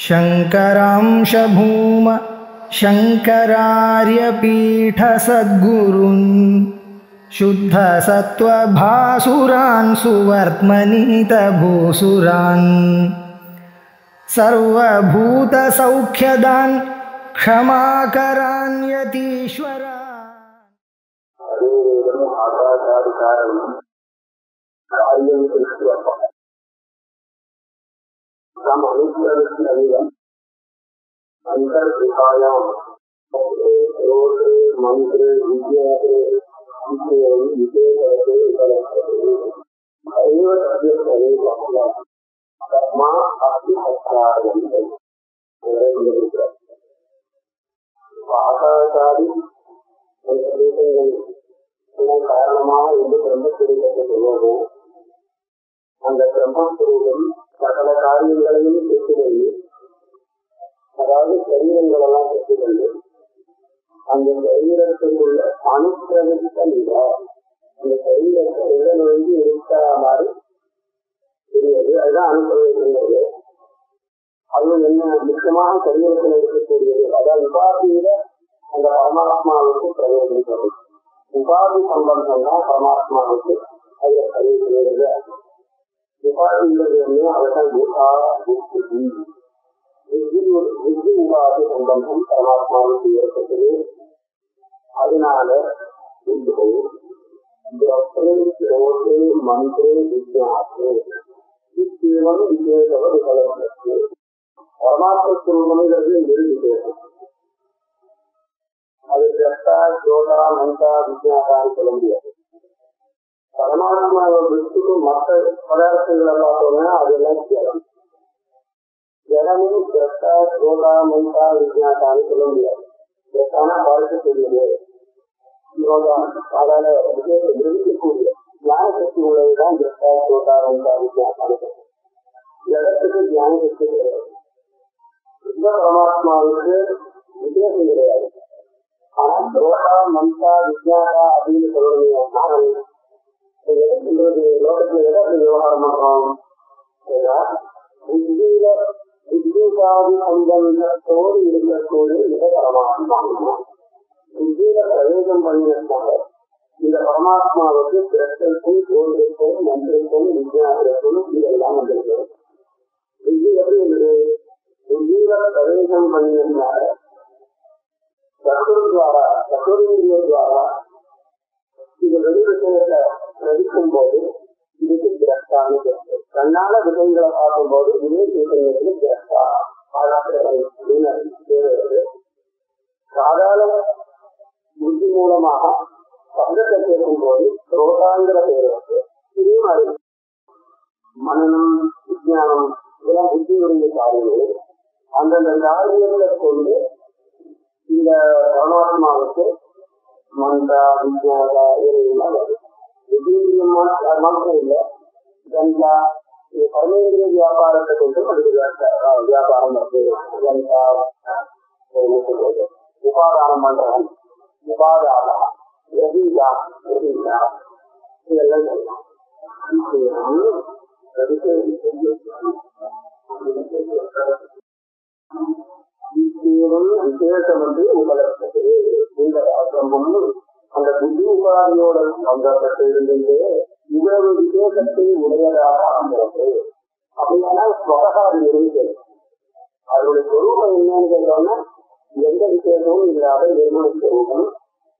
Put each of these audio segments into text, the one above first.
शङ्करांश भूम शङ्करार्यपीठसद्गुरून् शुद्धसत्त्वभासुरान् सुवर्त्मनीतभूसुरान् सर्वभूतसौख्यदान् क्षमाकरान् यतीश्वरान् अंतर कृपायाम मंत्र विद्या ஆகாசாதி காரணமாக இந்த பிரம்மஸ்வரூபத்தை சொல்லுவோம். அந்த பிரம்மஸ்வரூபம் சகல காரியங்களையும் பெற்றுக்கொண்டு, அதாவது சரீரங்கள் எல்லாம் பெற்றுக்கொண்டு அந்த சரீரத்தில் உள்ள அனுப்பிரவித்த நிலை அந்த சரீரத்தை நுழைந்து இருக்காமல் தெரியாது. அதுதான் அனுப்பிரவிக்கின்றது. அது என்ன முக்கியமாக சரீரத்தில் இருக்கக்கூடியது. அதாவது உபாதியில அந்த பரமாத்மாவுக்கு பிரயோஜனம். உபாதி சம்பந்தம் தான் பரமாத்மாவுக்கு அதில் பிரயோஜனம். உபாதிங்கிறது என்ன? அவர்கள் புத்தி உபாதி சம்பந்தம் பரமாத்மாவுக்கு ஏற்பட்டது. அதனால மந்திர விஜயாசு விசேஷம் விசேஷம் பரமாத்மஸ்வரூபம்ங்கிறது விசேஷம். அது ஜட்டா ஜோதா மந்தா விஜயாசான்னு சொல்ல முடியாது. பரமாத்மாவை விட்டுட்டு மற்ற பதார்த்தங்களை பார்த்தோம்னா அதெல்லாம் ஜடம். ஜடமும் ஜட்டா ஜோதா மந்தா விஜயாசான்னு சொல்ல முடியாது. ஜட்டான பார்க்கக்கூடியது, அதால நிறுத்தக்கூடிய ஞான சக்தி உள்ளதுதான் ஜட்டா ஜோதா மந்தா விஜயாசான்னு சொல்லுவோம். ஜடத்துக்கு ஞான சக்தி கிடையாது. இந்த பரமாத்மாவுக்கு வித்தியாசம் கிடையாது. ஆனா ஜோதா மந்தா விஜயாசா அப்படின்னு சொல்லணும்னா லோகத்துல எதை விவகாரம் பண்றோம்? புத்திகாதி சம்பந்தத்தோடு இருக்கக்கூடிய இதை பரமாத்மா புத்தியில பிரயோகம் பண்ணினால இந்த பரமாத்மாவுக்கு பிரச்சனைக்கும் தோல்விக்கும் மந்திரக்கும் விஜயாசத்தும் இதெல்லாம் வந்திருக்கிறது. புத்தி எப்படி இருந்தது? புத்தியில பிரயோகம் பண்ணினால சத்துரிந்திரிய துவாரா இது வெளி விஷயத்தை பிரதிக்கும் போது இதுக்கு திரஷ்டான்னு பேரு. கண்ணால விஷயங்களை பார்க்கும் போது இதே சைத்தன்யத்துக்கு திரஷ்டா தேவையாது. சாதாரண புத்தி மூலமாக சப்தத்தை கேட்கும் போது ரோதாங்கிற பேர் இருக்கு. இதே மாதிரி மனநம் விஜயானம் இதெல்லாம் புத்தியுடைய காரியங்கள். அந்தந்த காரியங்களை கொண்டு இந்த பரமாத்மாவுக்கு மந்தா விஜயாசா இதெல்லாம் வருது. மாத்திரம் இல்லை, ஜந்தா கர்மேந்திரிய வியாபாரத்தை கொண்டு அதுக்கு வியாபாரம் வருது. ஜந்தா உபாதானம் பண்றவன் உபாதானா ரவிதா ரவிதா இதெல்லாம் சொல்லலாம். விசேஷம் வந்து உபலட்சது. இந்த ஆசிரமம் அந்த புத்தி உபாதியோட சம்பந்தப்பட்டு இருந்தது இவ்வளவு விசேஷத்தை உடையதாக அமைகிறது. அப்படின்னா ஸ்வகா இருக்கிறது. அதனுடைய சொரூபம் என்னன்னு கேட்டோம்னா எந்த விசேஷமும் இல்லாத நிர்மண சொரூபம்.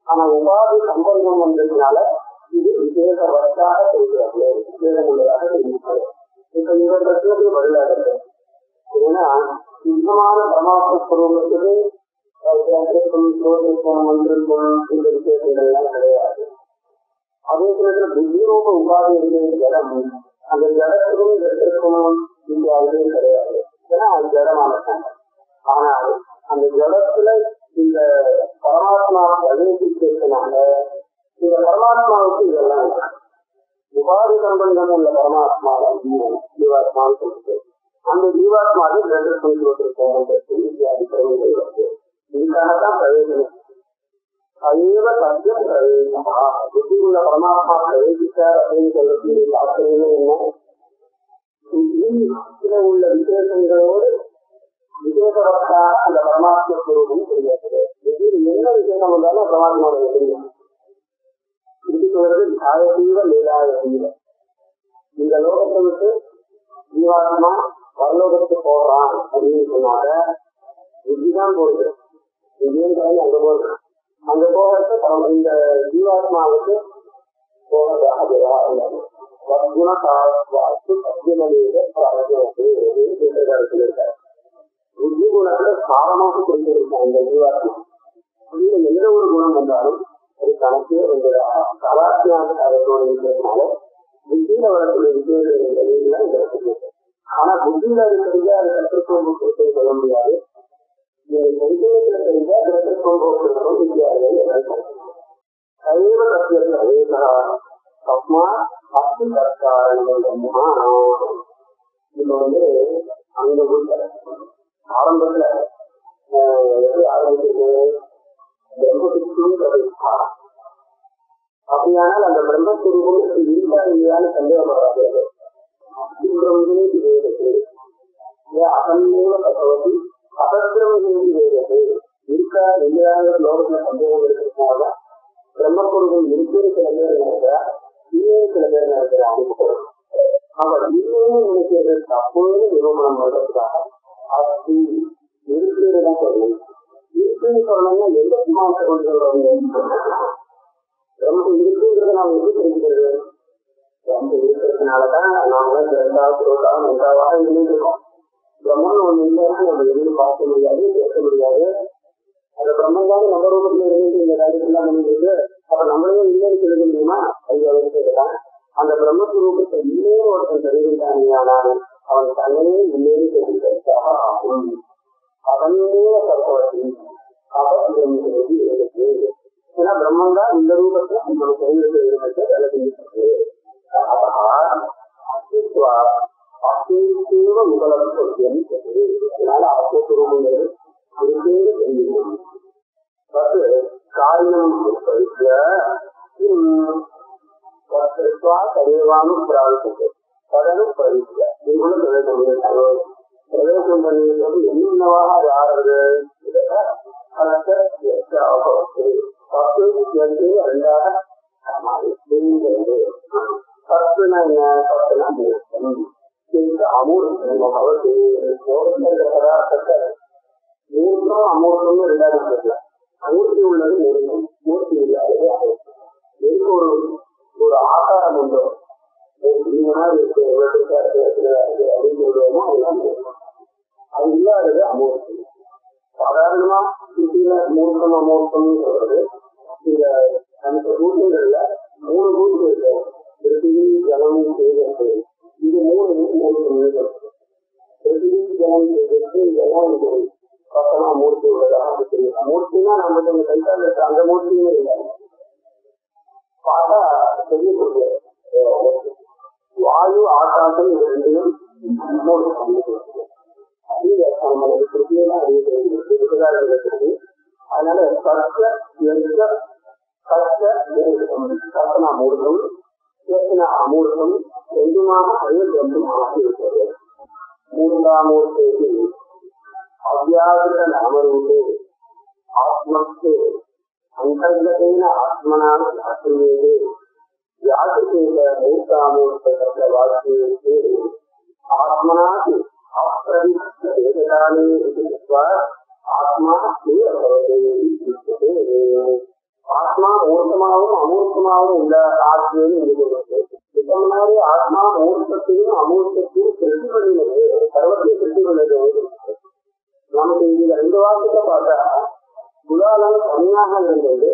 ஆனா உபாதி சம்பந்தம் வந்ததுனால இது விசேஷ வட்டாக தெரிகிறது, விசேஷம் உள்ளதாக தெரிவிக்கிறது. இப்ப இந்த பிரச்சனைக்கு பதிலாக ஏன்னா சுத்தமான பரமாத்ம ஸ்வரூபத்துக்கு மந்திரம் இந்த விசேஷங்கள் எல்லாம் கிடையாது. அதே சமயத்துல புத்திரூப உபாதி இருக்கிற ஜடம், அந்த ஜடத்துக்கும் ஜடத்திற்கும் இந்த அதுவே கிடையாது. ஏன்னா அது ஜடமான. ஆனால் அந்த ஜடத்துல இந்த பரமாத்மா பிரவேசிக்கிறதுனால இந்த பரமாத்மாவுக்கு இதெல்லாம் உபாதி சம்பந்தம் உள்ள பரமாத்மாவை ஜீவாத்மான்னு சொல்லிட்டு அந்த ஜீவாத்மாவை அடிப்படையில் வருது. இதுக்காகத்தான் பிரயோஜனம். அதேவ சத்தியம் பிரயோஜனமா புத்தி உள்ள பரமாத்மா பிரவேசித்தார் அப்படின்னு சொல்லக்கூடிய தாற்பயம் என்ன? புத்தியில உள்ள விசேஷங்களோடு விசேஷவத்தாக அந்த பரமாத்ம ஸ்வரூபம் தெரியாது. என்ன விசேஷம் வந்தாலும் பரமாத்மாவை தெரியும். இதுக்கு வருது தாயதீவ லீலாயதீவ. இந்த லோகத்தை விட்டு ஜீவாத்மா பரலோகத்துக்கு போறான் அப்படின்னு சொன்னாங்க. புத்திதான் போகுது, இங்கேயும் கலந்து அங்க போகுது. அங்க போகிறது இந்த ஜீவாத்மாவுக்கு போகிறதாக சொல்லியிருக்காரு. புத்தி குணத்துல சாரமாக கொடுத்திருக்காங்க இந்த ஜீவாத்மா. இதுல எந்த ஒரு குணம் வந்தாலும் அது கணக்கு இருக்கிறதுனால புத்தியில வரக்கூடிய விஷயங்கள். ஆனா புத்தியில இருக்கிறது அது கற்றுக்கொண்டு சொல்ல முடியாது. சைத்தன்யத்துல தெரிஞ்ச கற்றுக்கொண்டு முடியாது. சைவ தத்துவ தஸ்மா அஸ்தி தற்காரங்கள் இது அங்க உள்ள ஆரம்பத்துல எப்படி ஆரம்பிச்சது பிரம்மசுக்கும் பிரதிஷ்டா. அப்படியானால் அந்த பிரம்மஸ்வரூபம் இருக்கா இல்லையான்னு சந்தேகப்படாது. அபிபிரமே வேறது அகன்மூல பகவதி அபத்திரமே வேறது இருக்கா இல்லையாங்கிற லோகத்துல சந்தேகம் இருக்கிறதுனால பிரம்மஸ்வரூபம் இருக்குன்னு சில பேர் நினைக்கிறா, இல்லைன்னு சில பேர் நினைக்கிற அனுப்புகிறோம். அவர் இல்லைன்னு நினைக்கிறது தப்புன்னு நிரூபணம் பண்றதுக்காக அஸ்தி இருக்குன்னு சொல்லணும். இருக்குன்னு சொல்லணும்னா எந்த மாற்ற கொண்டு சொல்றோம்? பிரம்மம் இருக்குன்றத நாம் எப்படி தெரிஞ்சுக்கிறது? பிரம்மம் இருக்கிறதுனாலதான் நாம இரண்டாவது மூன்றாவதாக இருந்துருக்கோம். பிரம்மன் ஒண்ணு இல்லைன்னா நம்ம எதுவும் பார்க்க முடியாது, பேச முடியாது. அந்த பிரம்மன் தான் நம்ம ரூபத்துல இருந்து இந்த காரியத்தெல்லாம் பண்ணிட்டு அப்ப நம்மளையும் இல்லைன்னு சொல்ல முடியுமா? ஐயோ கேட்கலாம். அந்த பிரம்மஸ்வரூபத்தை இல்லையே ஒருத்தன் தெரிவித்தானே, ஆனால் அவன் தன்னையே இல்லைன்னு தெரிவித்தாக ஆகும். அவனே சர்வவதி அவன் இருக்கு. ஏன்னா பிரம்மன் தான் இந்த ரூபத்தை நம்ம தெரிவித்து வேலை செஞ்சுட்டு அஸ்தித்வா அஸ்தீவ முதலமைச்சர். அதனால ஆத்மஸ்வரூபங்கள் அதுக்கே தெரியும். காரியம் சதேவானு பிரார்த்தத்தை கடனு பரிசு இங்குள்ள பிரவேசம் பண்ணியிருந்தது என்னவாக அது ஆறது? ரெண்டாக சத்துனா என்ன? சத்துனா அமூர்த்தம். பதார்த்தத்தை மூர்த்தம் அமூர்த்தம்னு ரெண்டாவது சொல்லலாம். மூர்த்தி உள்ளது மூர்த்தம், மூர்த்தி இல்லாதது அமூர்த்தம். எதுக்கு ஒரு ஆகாரம் உண்டோ அப்படின்னு சொல்லுவோமோ அது இல்லாதது அமூர்த்தம். சாதாரணமா சுற்றில மூர்த்தம் அமூர்த்தம்னு சொல்றது இந்த அந்த பூஜைகள்ல 3 பூஜை இருக்கு. பிருத்திவி ஜலம் தேஜஸ். இது 3 மூர்த்தம். பிருத்திவி ஜலம் தேஜஸ் இதெல்லாம் பக்கமா மூர்த்தி உள்ளதாக தெரியும். மூர்த்தினா நம்ம கைத்தால் இருக்க அந்த மூர்த்தியுமே இல்லை. பார்த்தா தெரியக்கூடிய வாயு ஆகாசம் இது ரெண்டையும் அதனால சத்தனா மூர்த்தம் சேத்தனா அமூர்த்தம் ரெண்டுமாக அயல் ரெண்டும் ஆகியிருக்கிறது. மூர்த்தாமூர்த்தேதி அவ்யாகிருத நாமரூபே ஆத்மஸ்தே அந்தர்கதேன ஆத்மனா அஸ்மியேதே யாதிகேன மூர்த்தாமூர்த்த வாக்கியே ஆத்மனாதி அப்ரவிஷ்ட ஏகதானே இத்வா ஆத்மா ஆத்மா மூர்த்தமாகவும் அமூர்த்தமாகவும் இந்த ஆத்மீயம் இருக்கிறது. இந்த மாதிரி ஆத்மா மூர்த்தத்தையும் அமூர்த்தத்தையும் திருப்தி பண்ணினது, சர்வத்தையும் திருப்தி பண்ணது. நமக்கு இந்த 2 வார்த்தையை பார்த்தா குலாலம் தனியாக இருந்தது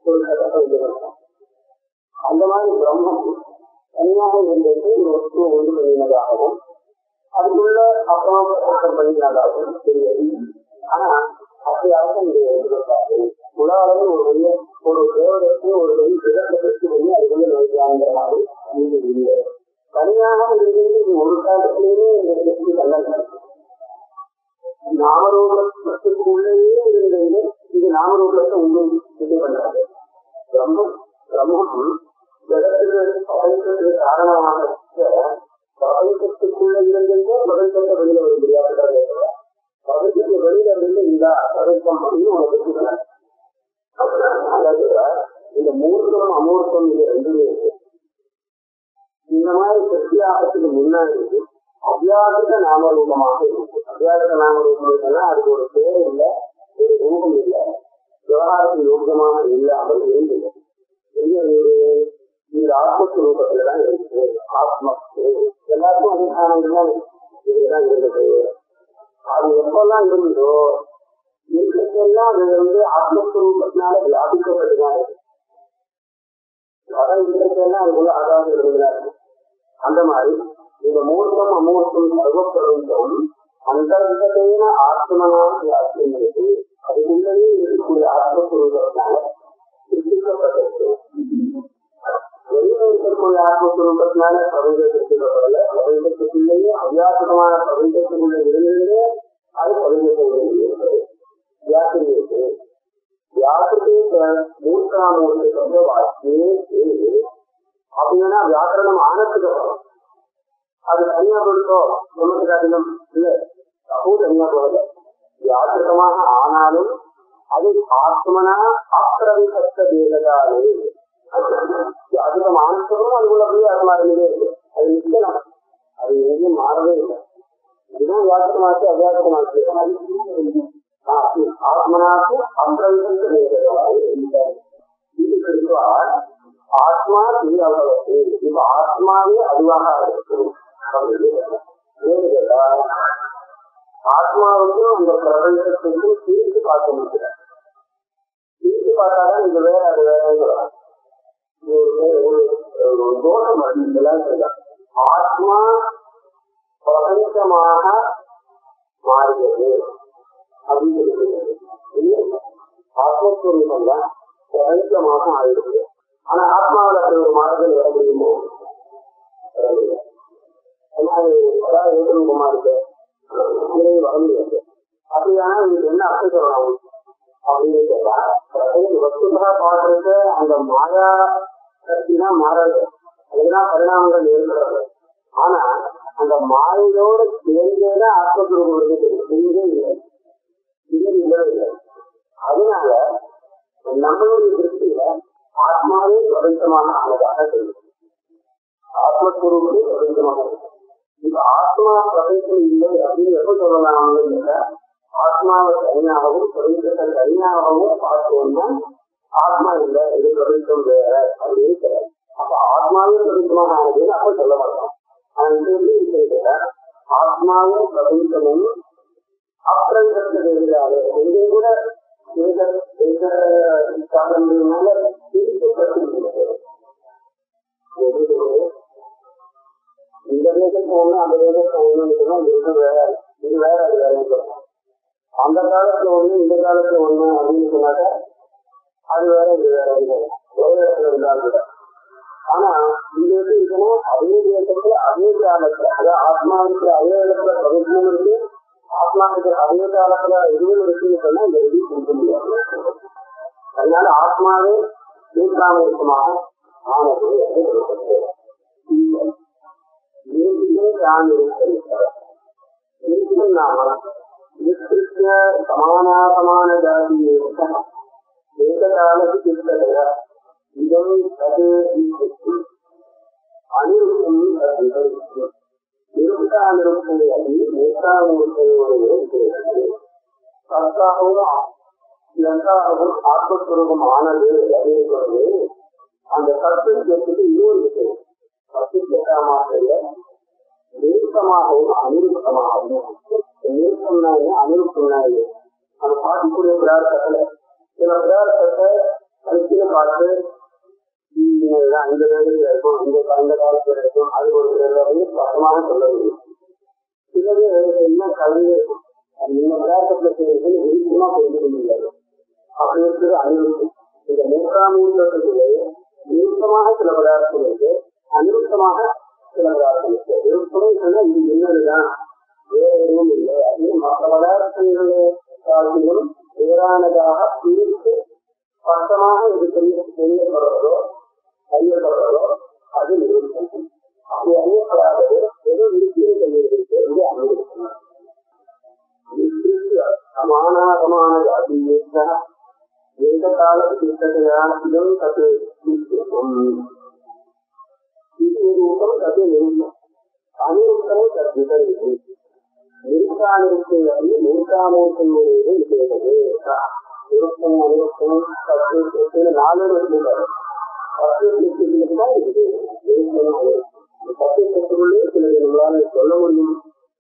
ஒரு கதை. அந்த மாதிரி பிரம்மம் தனியாக இருந்தது ஒரு வஸ்துவை ஒன்று பண்ணினதாகவும் அதுக்குள்ள அப்புறம் பண்ணினதாகவும் தெரியாது. ஆனா அப்படி அர்த்தம் முடியாது. குலாலம் ஒரு தேவதற்கு ஒரு கிழக்கு பெற்று பண்ணி அதுக்குள்ள நோய்க்காங்கிறதாலும் நீங்க இல்லை. தனியாக இருந்தது ஒரு காலத்திலேயே இந்த பெற்று தள்ளல. நாமரூபத்துக்குள்ளேயே இருந்தது இது நாமரூபத்தை உண்டு பண்றாரு. பிரம்மம் ஜகத்துக்கு காரணமாக பிரபஞ்சத்துக்குள்ள இருந்தது பிரபஞ்சத்தை வெளியில வர முடியாது. பிரபஞ்சத்தை வெளியில இருந்து இந்த சதவீதம் அப்படின்னு உனக்கு வச்சுக்கிறேன். இந்த மூர்த்தம் அமூர்த்தம் இது ரெண்டுமே இந்த மாதிரி சத்தியாகத்துக்கு முன்னாடி அவ்வியாச நாமரூபமாக இருக்கு. அவ்வியாச நாமரூபம் அதுக்கு ஒரு பேர் இல்லை, ஒரு ரூபம் இல்லை, விவகாரத்தின் யோகமாக இல்லாமல் இருந்தது. இந்த ஆத்மஸ்வரூபத்துலதான் இருக்கு. ஆத்மா எல்லாருக்கும் அதிகாரங்கள்லாம் இதுதான் இருந்தது. அது எப்பெல்லாம் இருந்ததோ இருக்கிறதெல்லாம் அது ஆத்மஸ்வரூபத்தினால வியாபிக்கப்பட்டுதான் இருக்கு. வர இருக்கிறதெல்லாம் அதுக்குள்ள ஆகாரம் இருந்தாரு. அந்த மாதிரி இந்த மூர்த்தம் அமூர்த்தம் சர்வப்பிரபஞ்சம் அந்தர்கதேன ஆத்மனாக வியாபிக்கிறது. அதுக்குள்ளேயே இருக்கக்கூடிய ஆத்மஸ்வரூபத்தினால சிருஷ்டிக்கப்பட்டிருக்கு. வெளியே இருக்கக்கூடிய ஆத்மஸ்வரூபத்தினால பிரபஞ்சம் சிருஷ்டிக்கப்படல. பிரபஞ்சத்துக்குள்ளேயே அவ்யாசமான பிரபஞ்சத்துக்குள்ள இருந்தே அது பிரபஞ்சத்துக்குள்ளே இருக்கிறது. வியாசம் இருக்கு. வியாசத்தை மூர்த்தாமூர்த்தி சப்த வாக்கியே அப்படின்னா வியாக்கரணம் ஆனத்துக்கு வரும். அது தனியா கொடுத்தோம் நமக்கு கடினம் இல்லை. அப்போ தனியா போகல. வியாக்கிரமாக ஆனாலும் அது ஆத்மனா அப்பிரவிசத்த தேகதாலே அதுக்கு மானத்துக்கும் அதுக்குள்ள போய் அது மாறினதே இருக்கு. அது நிற்கலாம், அது எங்கேயும் மாறவே இல்லை. இதுதான் வியாக்கிரமாச்சு அவ்யாக்கிரமாச்சு. ஆத்மனாக்கு அப்பிரவிசத்த தேகதாலே இது கிருப்பா ஆத்மா தீவிரவளர்ச்சி. இப்ப ஆத்மாவே அதுவாக இருக்கும். ஆத்மாவுக்கு அந்த பிரபஞ்சத்துக்கு தீர்த்து பார்க்க முடியாது. தீர்த்து பார்த்தாதான் இது வேற அது வேற ஒரு தோஷம் இதெல்லாம் சொல்லலாம். ஆத்மா பிரபஞ்சமாக மாறியது அப்படின்னு சொல்லிட்டு ஆத்மஸ்வரூபம் தான் பிரபஞ்சமாக ஆயிடுது. ஆனா ஆத்மாவில் அப்படி ஒரு மாறுதல் வர முடியுமோ? ஏற்றமா இருக்கு, வர முடியாது. அப்படியானா இதுக்கு என்ன அர்த்தம் சொல்லணும் அப்படின்னு கேட்டா, வஸ்துதா பாடுறது அந்த மாயா சக்தி தான் மாறாது. அதுதான் பரிணாமங்கள் ஏற்படுறது. ஆனா அந்த மாயோட சேர்ந்தேதான் ஆத்மஸ்வரூபம் இருக்கு. இல்லை இல்லை இல்லை. அதனால நம்மளுடைய திருஷ்டியில ஆத்மாவே பிரபஞ்சமாக ஆனதாக தெரியும். ஆத்மஸ்வரூபமே பிரபஞ்சமாக இருக்கு. இப்ப ஆத்மா பிரபஞ்சம் இல்லை அப்படின்னு எப்ப சொல்லலாம்? ஆத்மாவை தனியாகவும் பிரபஞ்சத்தை தனியாகவும் பார்த்தோம்னா ஆத்மா இல்லை, இது பிரபஞ்சம் வேற அப்படின்னு சொல்ல. அப்ப ஆத்மாவே பிரபஞ்சமாக ஆனதுன்னு அப்ப சொல்ல மாட்டோம். ஆத்மாவும் பிரபஞ்சமும் அப்பிரபஞ்சத்தை தெரிஞ்சாலே எங்கேயும் கூட இந்த தேசத்துக்கு ஒண்ணு அந்த தேசத்துக்கு ஒண்ணுன்னு சொன்னா இது வேற, இது வேற, அது வேறன்னு சொல்லலாம். அந்த காலத்துல ஒண்ணு இந்த காலத்துல ஒண்ணு அப்படின்னு சொன்னாக்க அது வேற இது வேற ஒரே இடத்துல இருந்தாலும். ஆனா இங்க எப்படி இருக்கணும், அதே தேசத்துல அதே காலத்துல அதாவது ஆத்மாவுக்கு அதே இடத்துல பிரபஞ்சமும் இருக்கு, ஆத்மாவுக்கு அதே காலத்துல இதுவும் இருக்குன்னு சொன்னா இந்த இது கொடுக்க முடியாது. அதனால ஆத்மாவே தீர்க்காமமாக ஆனது நாம சமானாசமான ஜாதி ஏககால சித்ததய இதம் தது அனிருத்தம் நிருப்தானிருப்தை அதி நேத்தாமூர்த்தையோடு சத்தாகவும் லங்காகவும் ஆத்மஸ்வரூபம் ஆனது அப்படிங்கிறது அந்த சத்துவத்துக்கு இன்னொரு விஷயம். சத்துவமாக நிறுத்தமாகவும் அனிருத்தமாகவும். நிறுத்தம்னா அனிருத்தம்னா நம்ம பார்க்கக்கூடிய பதார்த்தத்துல சில பதார்த்தத்தை கருத்துல பார்த்து இந்த வேலையில இருக்கும், இந்த காலத்துல இருக்கும், அது ஒரு பதமாக சொல்ல முடியும். சிலது என்ன கலந்து இந்த பதார்த்தத்துல செய்யறது விருப்பமா செய்ய முடியாது. அப்படி இருக்கிறது அனிருத்தம். இந்த மூன்றாம் நிறுத்தமாக சில பதார்த்தம் இருக்கு, அனிருத்தமாக சில பதார்த்தம் இருக்கு. விருப்பமே சொன்னா இது என்னதுதான், வேற எதுவும் இல்லை அப்படின்னு மற்ற பதார்த்தங்களுடைய காலத்திலும் வேறானதாக பிரித்து ஸ்பஷ்டமாக இது செய்யப்படுறதோ அறியப்படுறதோ அது நிறுத்தம். அப்படி அறியப்படாதது எதோ விருத்தியை செய்யறது இது அனிருத்தம். சமானாகமான ஜாதியேற்ற எந்த காலத்திட்டத்தையா இதம் தத்து ரூபம் தத்து நிறுத்தம் அனிருத்தம் தத்விதம் நிறுத்தானிருக்கைಯಲ್ಲಿ நிறுத்தாமோசன்முறையே இருக்கிறது. நிறுத்தம் அனிருத்தம் தத்து நாலு சொல்லிட்டாரு. தத்துவத்திற்கு தான் இருக்குது. தத்துவத்திற்குள்ளே சிலது நம்மளால சொல்ல முடியும்.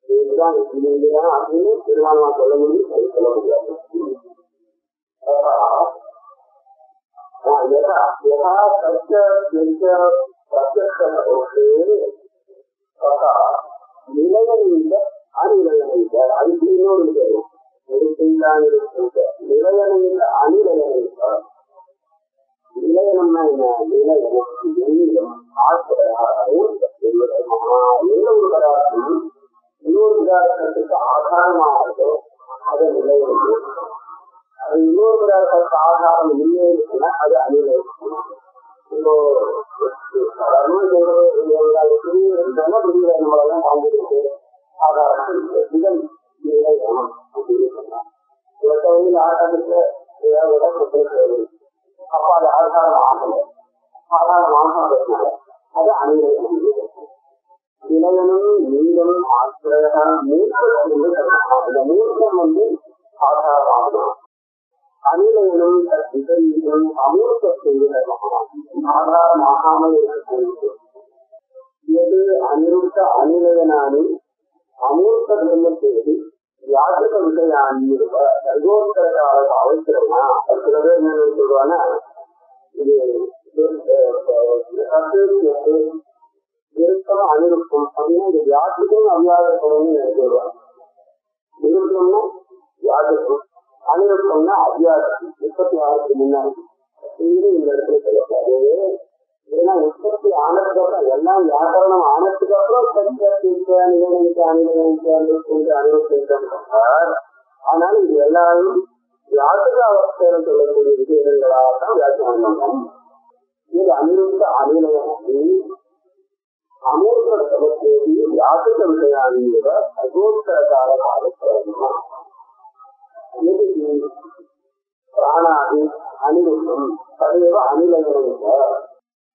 இதுதான் இதுதான் அப்படின்னு தீர்மானமா சொல்ல முடியும், அது சொல்ல முடியாது. நிலையனிந்த அநிலையனிந்த அதுக்கு இன்னொரு தெரியும். நிலையனிந்த அநிலையனிந்த நிலையனம்னா என்ன? நிலையம் நீளம் ஒரு பதார்த்தம் இன்னொரு பதார்த்தத்துக்கு ஆதாரமாக இருக்கும். அது நிலையம். அது இன்னொரு பதார்த்தத்துக்கு ஆதாரம் இல்லை இருக்குன்னா அது அநிலையம். இப்போ நம்மளெல்லாம் வாங்கிருக்கு ஆதாரம் இதன் நிலையம் அப்படின்னு சொன்னாங்க. ஆட்டத்துக்கு ஏதாவது அப்ப அது ஆதாரம் ஆகணும். ஆதாரம் ஆகாததுனால அது அநிலையம். நிலையனும் நீளம் ஆசிரிய மூர்க்கம் இந்த மூர்க்கம் ஆதாரம் ஆகணும். அநிலையனும் விபரீதம் அமூர்த்தம் ஆதாரம் ஆகாமல் இருக்கக்கூடிய எது அனிருத்த அநிலையனானி அமூர்த்த பிரம்மத்தேதி யாத்திர விஷயானி சர்வோத்தர கால அவசரமா. சில பேர் என்ன சொல்லுவாங்கன்னா இது நிறுத்தம் அனிருத்தம் அப்படின்னா இந்த வியாதிக்கும் அவ்வியாதத்தம்னு நினைச்சுடுவாங்க. நிருத்தம்னா வியாதிக்கும், அனிருத்தம்னா அவ்வியாதம். 36க்கு முன்னாடி இந்த இடத்துல சொல்லக்கூடாது. ஏன்னா உற்பத்தி ஆனதுக்கு அப்புறம் எல்லாம் வியாக்கரணம் ஆனதுக்கு அப்புறம் சத்தியத்திற்கு நிலைநிலைக்கு அனிருத்தம் அனிருத்தார். ஆனால் இது எல்லாரும் வியாசக அவஸ்தம் சொல்லக்கூடிய விஷயங்களாகத்தான் வியாக்கியானம். இது அனிருத்த அநிலையம் அமூர்த்த சமத்தேதி வியாசக விஷயானியோட அகோத்தர காலமாக சொல்லணுமா. பிராணாதி அனிருத்தம் தடையவ அநிலையம்.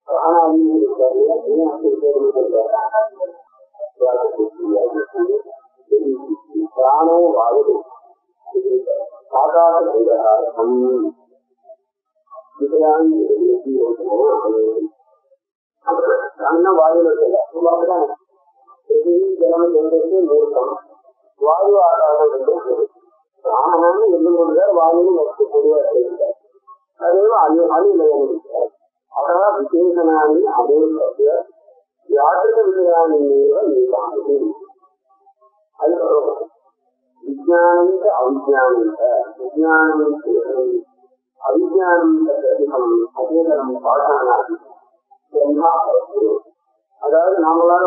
பிராணாதி பிராணோ வாயு ஆகாச வாயுல சொல்ல ஜலம் என்பது மூர்க்கம், வாயு ஆகாசம் என்று பிராணான்னு எண்ணும் கொள்கிறார். வாயுன்னு பொதுவாக சொல்கிறார். அதே அநிலையம் இருக்கிறார். அதான் விசேஷனானி அமூர்த்திய யாத்திர விஷயானி நீதானி. அதுக்கப்புறம் விஜயானந்த அவிஜானந்த விஜயானம் அவிஜானந்த பிரதிபலம் அசேதனம் பாடானாதி பிரம்மா. அதாவது நாமளால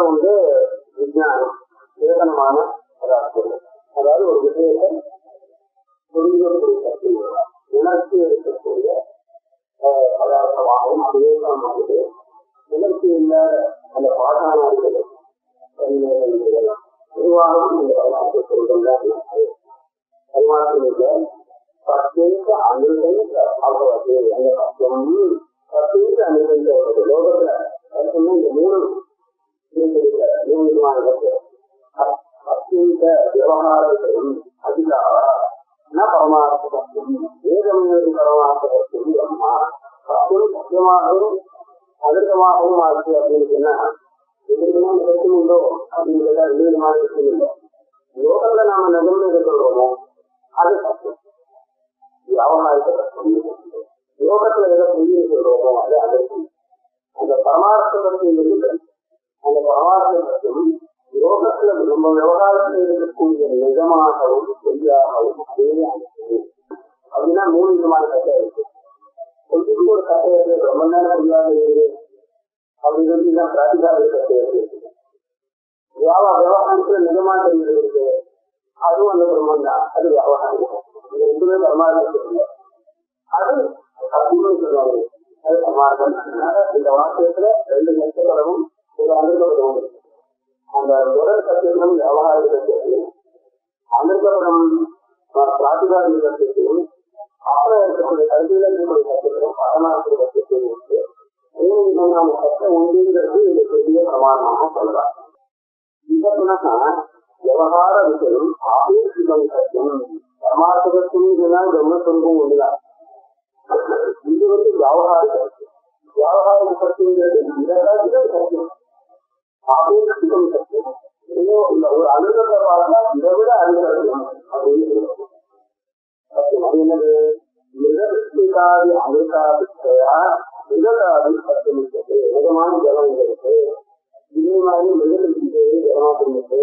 விஜயானம் சேதனமான பதார்த்தம். அதாவது ஒரு விஷயத்தை புரிஞ்சக்கூடிய உணர்ச்சி இருக்கக்கூடிய பதார்த்தமாகவும் அவிவேகமானது. உணர்ச்சி இல்லாத அந்த பாடானாதிகள் நிர்வாகம் இந்த பதார்த்த சொல்கிறார். பரிமாற்றத்தில் பத்தேக அனுபவித்த அபவது அந்த பத்தம் பத்தேக அனுபவித்த லோகத்துல பத்தம் இந்த மூணு விதமான பத்தேக விவகாரத்தையும் அதிகார பரமார்த்த பத்தம் ஏகம் பரமார்த்த பத்தம் பிரம்மா பத்தம் சத்தியமாகவும் அதிர்கமாகவும் ஆச்சு அப்படின்னு சொன்னா எதிர்கமான பிரச்சனை உண்டோ அப்படின்னு கேட்டா ரெண்டு விதமான பிரச்சனை இல்லை. லோகத்துல நாம நிகழ்ந்து சொல்றோமோ அது சத்தியம், வியாபாரிக சத்தியம். யோகத்துல எதை பொய்யை சொல்றோமோ அது அதற்கு. அந்த பரமார்த்த சத்தியம் இருக்கு. அந்த பரமார்த்த சத்தியம் யோகத்துல நம்ம விவகாரத்தில் இருக்கக்கூடிய நிஜமாகவும் பொய்யாகவும் அதே அமைச்சது. அப்படின்னா மூணு விதமான சட்டம் இருக்கு. பொய்க்கு ஒரு சட்டத்தை ரொம்ப நேரம் பொய்யாக இருக்கு அப்படின்னு சொல்லி பிராக்டிகாக சட்டம் இருக்கு. விவகாரத்துல நிஜமான தெரிஞ்சது இருக்கு, அதுவும் அந்த பிரம்மன் தான். அது விவகாரம். இது ரெண்டுமே பரமார்த்தம். அது சத்தியம்னு சொல்லுவாங்க. அது பரமார்த்தம். இந்த வாக்கியத்துல ரெண்டு நட்சத்திரமும் ஒரு அமிர்தபுரம். அந்த முதல் சத்தியம் விவகார சத்தியம். அமிர்தபுரம் பிரார்த்திகா நான்காவது கருத்தையும் அப்புறம் இருக்கக்கூடிய கல்வியில இருக்கக்கூடிய கருத்துக்களும் பரமாற்ற கருத்தையும் இருக்கு. மூணு சட்டம் உண்டுங்கிறது இந்த பெரிய பிரமாணமாக சொல்றாங்க. இதை புனக விவகார விஷயம் ஆபேட்சிகம் சத்தியம் பரமார்த்த சத்தியம் பிரம்மஸ்வரூபம் ஒன்றுதான். இது வியாவகாரிக சத்தியம். வியாவகாரிக சத்தியங்கிறது இதற்காக சத்தியம். ஆபேட்சிகம் சத்தியம் ஒரு அனுகத்தை பார்த்தா இதை விட அனுகரியம் அப்படின்னு சத்தியம். அது என்னது? மிகதாதி அமிர்தாபிஷயா மிகதாதி சத்தியம் இருக்கிறது. மிகமான ஜலம் இருக்கு. இதே மாதிரி மிகத்திற்கு ஜலமா இருந்துச்சு.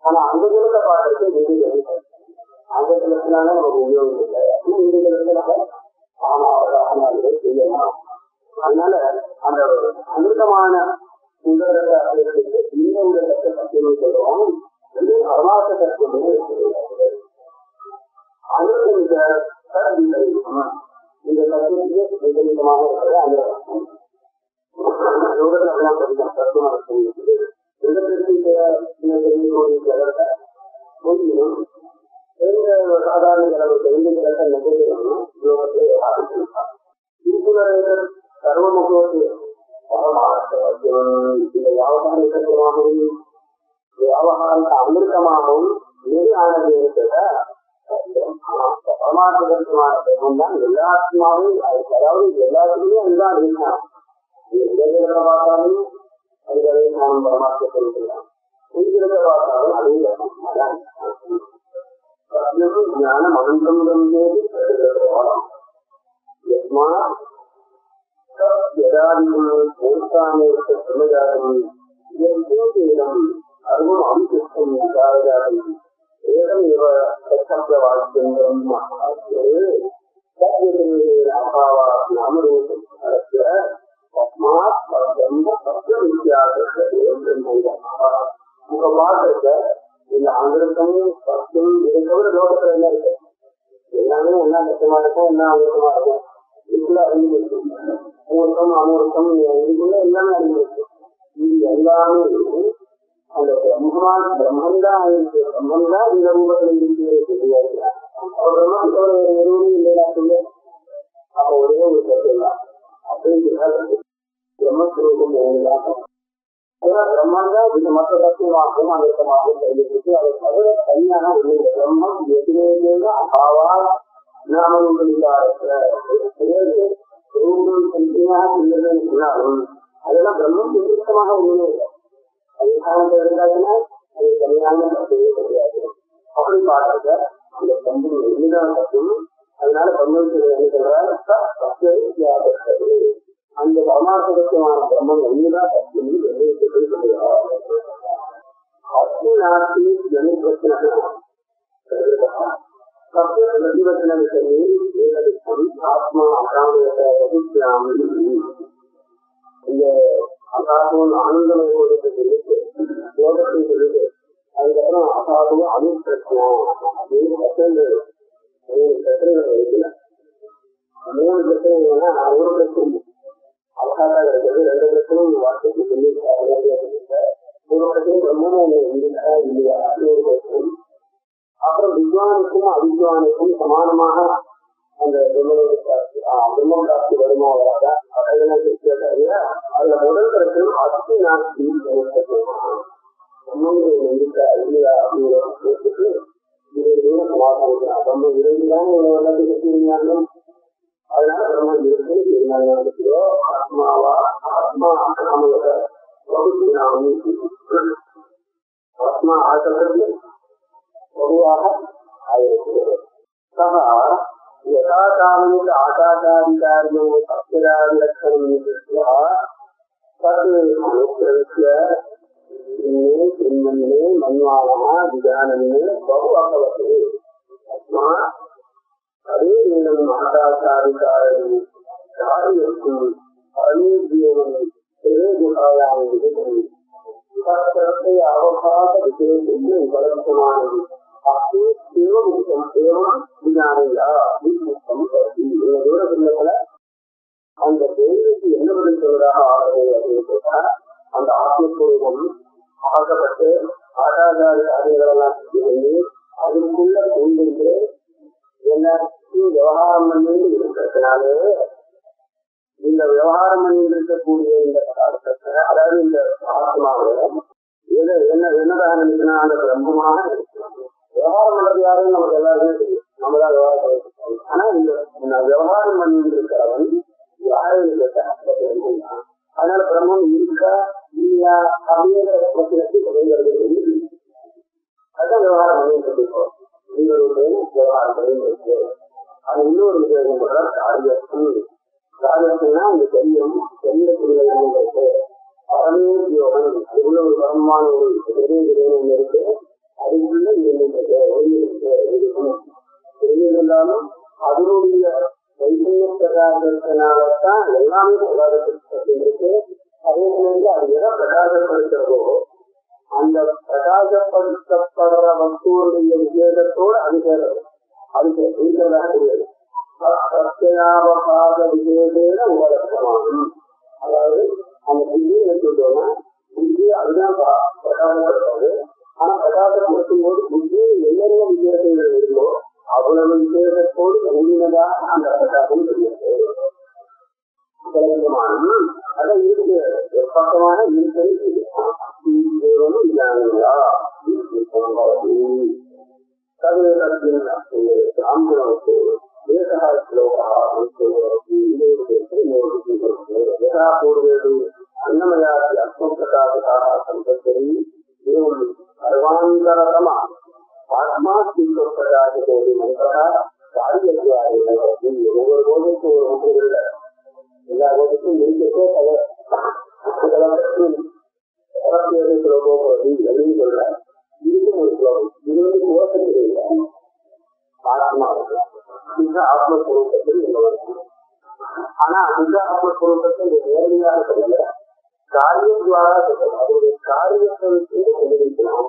ஆனா அந்த ஜலத்தை பார்க்கறது மிக ஜலம். அந்த ஜலத்தினால நமக்கு உபயோகம் இல்லை. இந்த ஜலத்தினால ஆனாலே செய்யலாம். அதனால அந்த அமிர்தமான உங்களோட இந்த உலகத்தை சத்தியம் சொல்றோம். பரமார்த்த சத்தியமே அமிர்த இந்த சத்தியத்துக்கு விபரீதமாக இருக்கிறது அந்த சாதாரண சர்வமுகத்து இந்த வியாபாரிகமாகவும் வியாபாரிக அமிர்தமாகவும் எது ஆனது இருக்கிற பரமார்த்தமான தான் எல்லாத்துமாவும், அதாவது எல்லாத்துக்குமே அதுதான் இருக்கலாம். பார்த்தாலும் அதுவே நாம் பரமார்த்த சொல்லிக்கலாம். புரிகிறத பார்த்தாலும் அதுவும் அதான் ஞானம் அனந்தம் அருவம் அபிஷம் ஏதம் இவ வாக்கியம் அபாவா நாமரூபம் இந்த அங்கிருத்தம் சத்தியம் இதை தவிர லோகத்துல என்ன இருக்கு? எல்லாமே என்ன சத்தியமா இருக்கும், என்ன அமிர்தமா இருக்கும். இதுக்குள்ள அறிஞ்சிருக்கு. அமிர்தம் அமிர்தம் இதுக்குள்ள எல்லாமே அறிஞ்சிருக்கு. இது எல்லாமே அந்த பிரம்மந்தான் இருக்கு. பிரம்மந்தான் இந்த ரூபத்துல இருக்கு தெரியாது. பிரம்மன் தவிர வேறு எதுவுமே இல்லையா சொல்லு. அப்ப ஒரே ஒரு சத்தியம் தான். அப்படி பிரம்மஸ்வரூபம் ஒன்றுதான். பிரம்மந்தான் இந்த மற்ற தத்துவமாகவும் அமிர்தமாகவும் தெரிஞ்சிருக்கு. அதை தவிர தனியான ஒன்று பிரம்மம் எதிரே அபாவா நாமங்களுக்காக ரூபம் தனியாக இல்லைன்னு சொன்னாலும் அதெல்லாம் பிரம்மம் விருத்தமாக ஒன்றுமே இல்லை. அதிகாரத்தை இருந்தாச்சுன்னா அது தனியான தத்துவமே கிடையாது. அப்படி பார்க்கறத அந்த பிரம்மம் எளிதான் தத்துவம். அதனால பிரம்மத்தில் என்ன சொல்றாரு? அந்த பரமார்த்தமான பிரம்மம் ஒன்றுதான் தத்துவம் சொல்லுகிறார். அஸ்மிநாஸ்தி பிரச்சனை பிரதிவச்சன விஷயம் ஆத்மா அகாமி இந்த அசாதுவம் ஆனந்தமை சொல்லிட்டு யோகத்தை சொல்லிட்டு அதுக்கப்புறம் அசாதுவம் அனுப்பிரச்சனை அப்படின்னு பிரச்சனைகள் வைக்கல. 3 பிரச்சனைகள்னா ஒரு பிரச்சனை அவகாசா கிடைக்கிறது. 2 பிரச்சனையும் வார்த்தைக்கு சொல்லி ஒரு பிரச்சனை பிரம்மனும் இல்லையா இல்லையா அது ஒரு பிரச்சனை. அப்புறம் வித்வானுக்கும் அவித்வானுக்கும் சமானமாக அந்த பிரம்மம் காட்சி வருமா வராதா அதெல்லாம் அதுல முதல் பிரச்சனை அஸ்தி நாஸ்தி பிரம்மங்கள் இருக்கா இல்லையா அப்படிங்கிற பேசுக்கு இதை சமாதானிக்கிறான். பிரம்மம் இருந்தாலும் எல்லாத்தையும் கட்டியிருந்தாங்க. அதனால பிரம்மம் இருக்கு தீர்மானம் ஆத்மாவா ஆத்மா அகாமக ஆத்மா ஆசைப்படுது பொதுவாக ஆயிருக்கிறது. யதாகாமிக ஆகாசாதிகாரியோ சத்திராதி லட்சணம் தது அனுப்பிரவிஷ்ய மன்வானா விஜானமே பகு அகவத்து ஆத்மா அதே நீளம் ஆகாசாதிகாரம் காரியத்தும் அநீதியம் குணாயாம் தத்தை அவகாச விசேஷம் உபலட்சமானது அந்த தேவிக்கு என்ன பதில் சொல்வதாக ஆகிறது அப்படின்னு சொன்னா அந்த ஆத்மஸ்வரூபம் ஆகப்பட்டு ஆகாதாரி காரியங்களெல்லாம் செய்து அதுக்குள்ள கொண்டு எல்லாத்தையும் விவகாரம் பண்ணி இருக்கிறதுனாலே இந்த விவகாரம் பண்ணி இருக்கக்கூடிய இந்த பதார்த்தத்தை, அதாவது இந்த ஆத்மாவை என்னதாக நினைக்கணும், அந்த பிரம்மமாக விவகாரம் பண்றது யாரும் நமக்கு எல்லாருமே தெரியும், நம்மதான் விவகாரம் பண்ணி. ஆனா இந்த விவகாரம் பண்ணி இருக்கிறவன் யாரும் பிரம்மம் தான். அதனால பிரம்மம் இருக்கா இல்லையா அப்படிங்கிற பிரச்சனைக்கு குறைகிறது. அதுதான் விவகாரம் பண்ணி விவகாரம் பண்ணி அது இன்னொரு விசேஷம் கூட காரியத்தும். காரியத்துனா அந்த சரீரம் சரீரத்துடைய பரமேயோகம் இவ்வளவு பரமான ஒரு இறைவன் இருக்கு. அதுக்குள்ள இருந்தாலும் அதனுடைய சைத்தன்ய பிரகாசத்தினால்தான் எல்லாமே பிரகாசப்பட்டு. அதே சமயத்தில் அது எதை பிரகாசப்படுத்துறதோ அந்த பிரகாசப்படுத்தப்படுற வஸ்துவனுடைய விசேஷத்தோடு அது சேர்றது. அதுக்கு இருக்கிறதாக தெரியாது. சத்தியாவகாச விசேஷேன உபலட்சமாகும். அதாவது அந்த புத்தியை எடுத்துட்டோம்னா புத்தி அதுதான் பிரகாசப்படுத்தாது. ஆனா பிரகாசப்படுத்தும் போது புத்தி என்னென்ன விசேஷங்கள் இருக்கோ அவ்வளவு விசேஷத்தோடு உண்மையாக அந்த பிரகாசம் தெரியாது. அதான் இருக்கு பக்கமான இருக்கிறது. அன்னமயாசி அஸ்மபிரகாசரி சர்வாந்தரதம ஆத்மா பிரகாசோடி மந்திரா காரியத்வாரி. ஒவ்வொரு போதைக்கு ஒரு ஒன்று இல்லை. எல்லா போதைக்கும் இருக்கோ அப்படின்னு சொல்ற இருக்கும் ஒரு ஸ்லோகம். இது கோஷத்தில் இல்லை, ஆத்மா ஆத்மஸ்வரூபத்தில் உள்ளவர். ஆனா அந்த ஆத்மஸ்வரூபத்தை நேரடியாக சொல்ல காரியத்வாரா சொல்றது. அதோடைய காரியத்தை வச்சு கொண்டிருக்கலாம்.